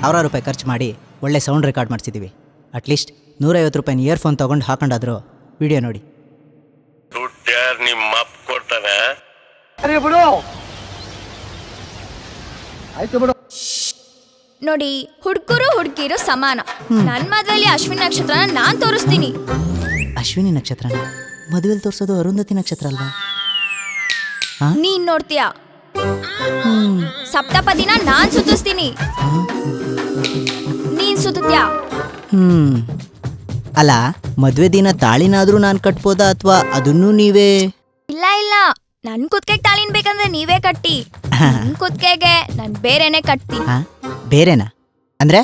ಸಾವಿರಾರು ರೂಪಾಯಿ ಖರ್ಚು ಮಾಡಿ ಒಳ್ಳೆ ಸೌಂಡ್ ರೆಕಾರ್ಡ್ ಮಾಡಿಸಿದ್ದೀವಿ. ಅಟ್ಲೀಸ್ಟ್ 150 ರೂಪಾಯಿನ ಇಯರ್ಫೋನ್ ತೊಗೊಂಡು ಹಾಕೊಂಡಾದ್ರು ವಿಡಿಯೋ ನೋಡಿ. ನಿಮ್ಮ ಅಪ್ಪ ಕೊಡ್ತಾನೆ. ನೋಡಿ, ಹುಡುಗರು ಹುಡುಗಿರು ಸಮಾನ. ನನ್ನ ಮದುವೆಯಲ್ಲಿ ಅಶ್ವಿನಿ ನಕ್ಷತ್ರನ ನಾನ್ ತೋರಿಸ್ತೀನಿ. ಅಶ್ವಿನಿ ನಕ್ಷತ್ರನ ಮದುವೆಲಿ ತೋರಿಸೋದು ಅರುಂಧತಿ ನಕ್ಷತ್ರ ಅಲ್ವಾ? ನೀನ್ ನೋಡ್ತೀಯ. ಸಪ್ತಪದಿನ ನಾನ್ ಸುತ್ತಿಸ್ತೀನಿ, ನೀನ್ ಸುತ್ತ್ಯಾ. ಅಲ್ಲ, ಮದುವೆ ದಿನ ತಾಳಿನಾದ್ರೂ ನಾನು ಕಟ್ಬೋದಾ ಅಥವಾ ಅದನ್ನೂ ನೀವೇ? ಇಲ್ಲ ಇಲ್ಲ, ನನ್ ಕುತ್ತಿಗೆಗೆ ತಾಳಿನ್ ಬೇಕಂದ್ರೆ ನೀವೇ ಕಟ್ಟಿ. ನನ್ ಕುತ್ತಿಗೆಗೆ ನಾನ್ ಬೇರೆನೆ ಕಟ್ತಿ. ಬೇರೆನಾ ಅಂದ್ರೆ?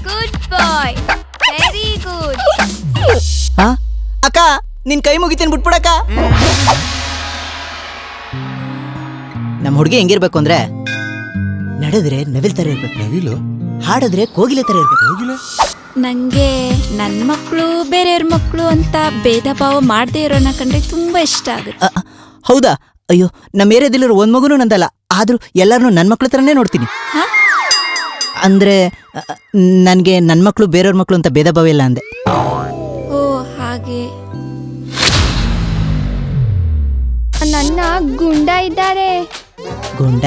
ಗುಡ್ ಬಾಯ್, ವೆರಿ ಗುಡ್. ಅಕ್ಕ, ನಿನ್ ಕೈ ಮುಗಿತೀನಿ, ಬಿಟ್ಬಿಡಕ್ಕ. ನಮ್ಮ ಹುಡುಗಿ ಹೆಂಗಿರ್ಬೇಕು ಅಂದ್ರೆ, ನಡೆದ್ರೆ ನವಿಲ್ ತರ ಇರ್ಬೇಕು, ನವಿಲು. ಹಾಡಿದ್ರೆ ಕೋಗಿಲೆ ತರ ಇರ್ಬೇಕು. ಕೋಗಿಲೆ? ನಂಗೆ ನನ್ನ ಮಕ್ಕಳು ಬೇರೆಯವ್ರ ಮಕ್ಕಳು ಅಂತ ಭೇದ ಭಾವ ಮಾಡದೇ ಇರೋನ ಕಂಡ್ರೆ ತುಂಬಾ ಇಷ್ಟ ಆಗುತ್ತೆ. ಹೌದಾ? ಅಯ್ಯೋ, ನಮ್ಮ ಏರಿಯಾದಲ್ಲಿರೋ ಒಂದ್ ಮಗುನೂ ನಂದಲ್ಲ, ಆದ್ರೂ ಎಲ್ಲಾರನ್ನೂ ನನ್ನ ಮಕ್ಳ ತರನೇ ನೋಡ್ತೀನಿ. ಅಂದ್ರೆ ನನ್ಗೆ ನನ್ನ ಮಕ್ಳು ಬೇರೆಯವ್ರ ಮಕ್ಳು ಅಂತ ಭೇದ ಭಾವ ಇಲ್ಲ ಅಂದೆ. ಓ ಹಾಗೆ. ನನ್ನ ಗುಂಡ ಇದ್ದಾರೆ. ಗುಂಡ?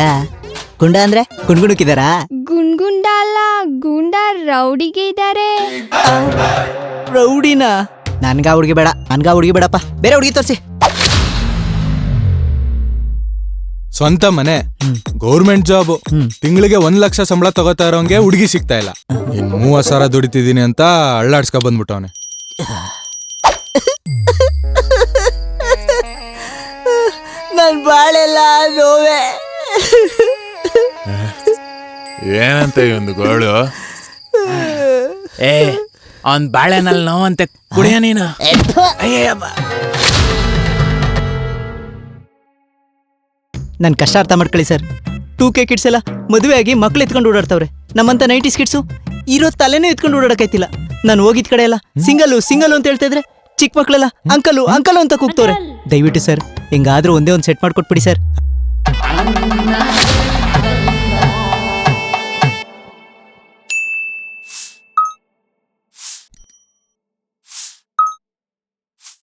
ಗುಂಡ ಅಂದ್ರೆ ಗುಂಡ್ಗುಣಕ್ಕಿದಾರಾ? ಗುಂಡ ಅಲ್ಲ, ಗುಂಡ ರೌಡಿಗೆ ಇದ್ದಾರೆ. ರೌಡಿನ? ನನ್ಗ ಹುಡುಗಿ ಬೇಡ, ನನ್ಗ ಹುಡುಗಿ ಬೇಡಪ್ಪ, ಬೇರೆ ಹುಡುಗಿ ತೋರಿಸಿ. ಸ್ವಂತ ಮನೆ, ಗೌರ್ಮೆಂಟ್ ಜಾಬ್, ತಿಂಗಳಿಗೆ 1 ಲಕ್ಷ ಸಂಬಳ ತಗೋತಾ ಇರೋಂಗೆ ಹುಡುಗಿ ಸಿಗ್ತಾ ಇಲ್ಲ. ಇನ್ 30,000 ದುಡಿತಿದ್ದೀನಿ ಅಂತ ಅಳ್ಳಾಡ್ಸ್ಕೊ ಬಂದ್ಬಿಟ್ಟವನೆ. ನನ್ ಬಾಳೆಲ್ಲ ನೋವೆ. ಏನಂತ ಒಂದು ಗೋಳು? ಅವನ್ ಬಾಳೆನಲ್ಲಿ ನೋವಂತೆ ಕುಡಿಯ ನೀನು. ನನ್ ಕಷ್ಟ ಅರ್ಥ ಮಾಡ್ಕೊಳ್ಳಿ ಸರ್. 2K ಕಿಡ್ಸ್ ಎಲ್ಲ ಮದುವೆ ಆಗಿ ಮಕ್ಳು ಎತ್ಕೊಂಡು ಓಡಾಡ್ತವ್ರೆ. ನಮ್ಮಂತ 90s ಕಿಡ್ಸು ಇರೋ ತಲೆನೂ ಎತ್ಕೊಂಡು ಓಡಾಡಕೈತಿಲ್ಲ. ನಾನು ಹೋಗಿದ್ ಕಡೆ ಎಲ್ಲ ಸಿಂಗಲ್ಲು ಸಿಂಗಲ್ಲು ಅಂತ ಹೇಳ್ತಾ ಇದ್ರೆ ಚಿಕ್ಕ ಮಕ್ಳೆಲ್ಲ ಅಂಕಲು ಅಂಕಲು ಅಂತ ಕೂಗ್ತವ್ರೆ. ದಯವಿಟ್ಟು ಸರ್, ಹೆಂಗಾದ್ರೂ ಒಂದೇ ಒಂದು ಸೆಟ್ ಮಾಡ್ಕೊಟ್ಬಿಡಿ ಸರ್.